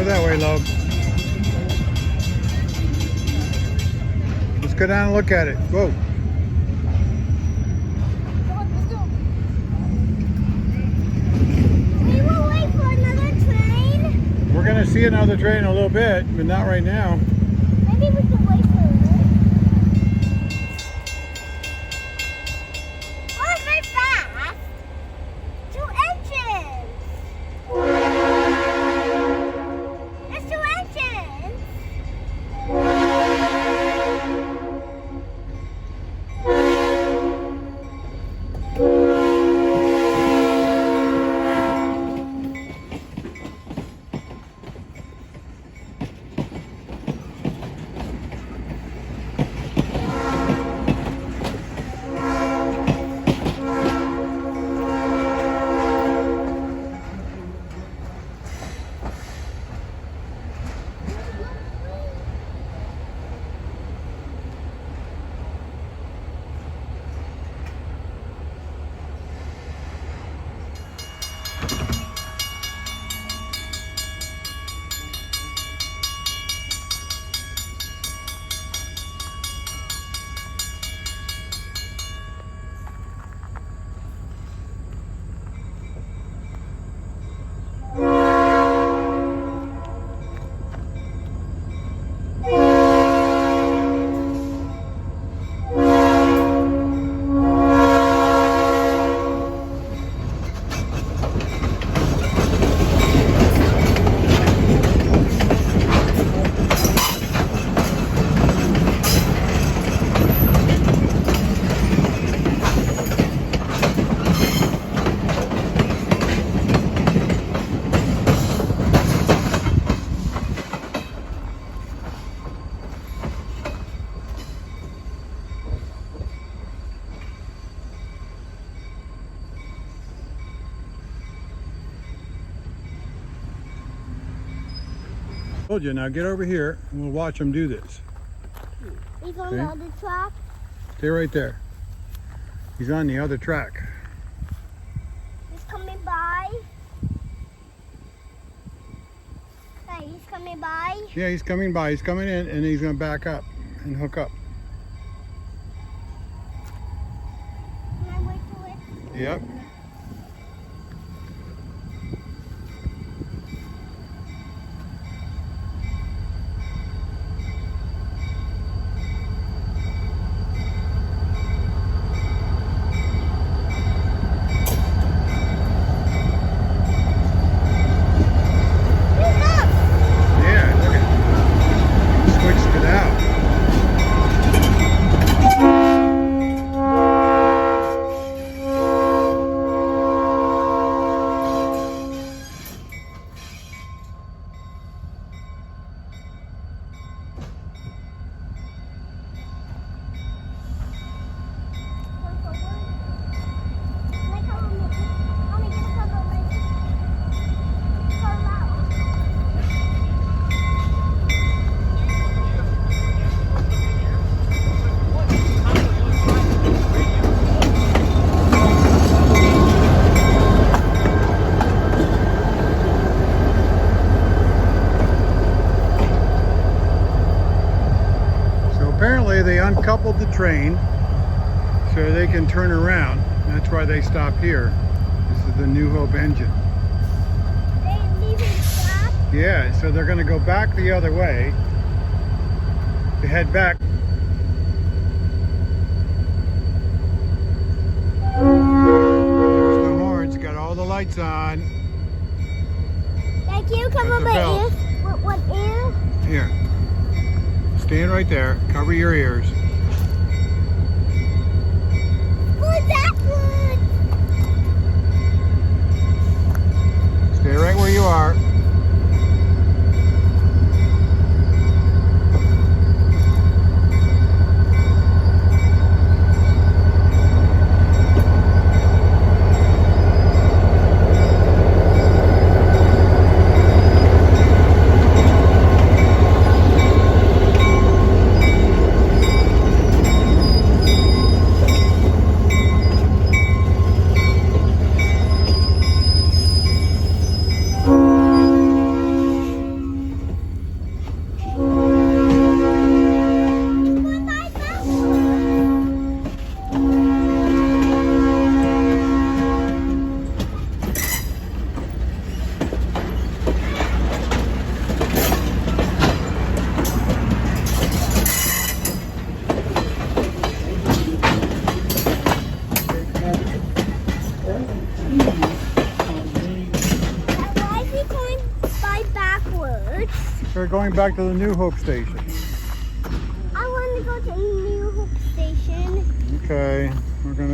Go that way, love. Let's go down and look at it. Whoa. We will wait for another train. We're gonna see another train in a little bit, but not right now. Maybe we can wait for it. Oh, it's very fast. 2 engines. There's 2 engines. Told you, now get over here and we'll watch them do this. He's on Okay. the other track. Stay right there. He's on the other track. He's coming by. Hey, he's coming by. Yeah, he's coming by. He's coming in and he's gonna back up and hook up. Can I wait for it? Yep. He's up. Yeah, look at it. Switched it out. Apparently they uncoupled the train so they can turn around. That's why they stop here. This is the New Hope engine. They leave it stop. Yeah, so they're going to go back the other way. They head back. There's the horns, got all the lights on. Thank you. Cover That's the my belt. ears. What ear? Here. Stand right there. Cover your ears. What's that one? Stay right where you are. We're going back to the New Hope station. I want to go to New Hope Station. Okay, we're gonna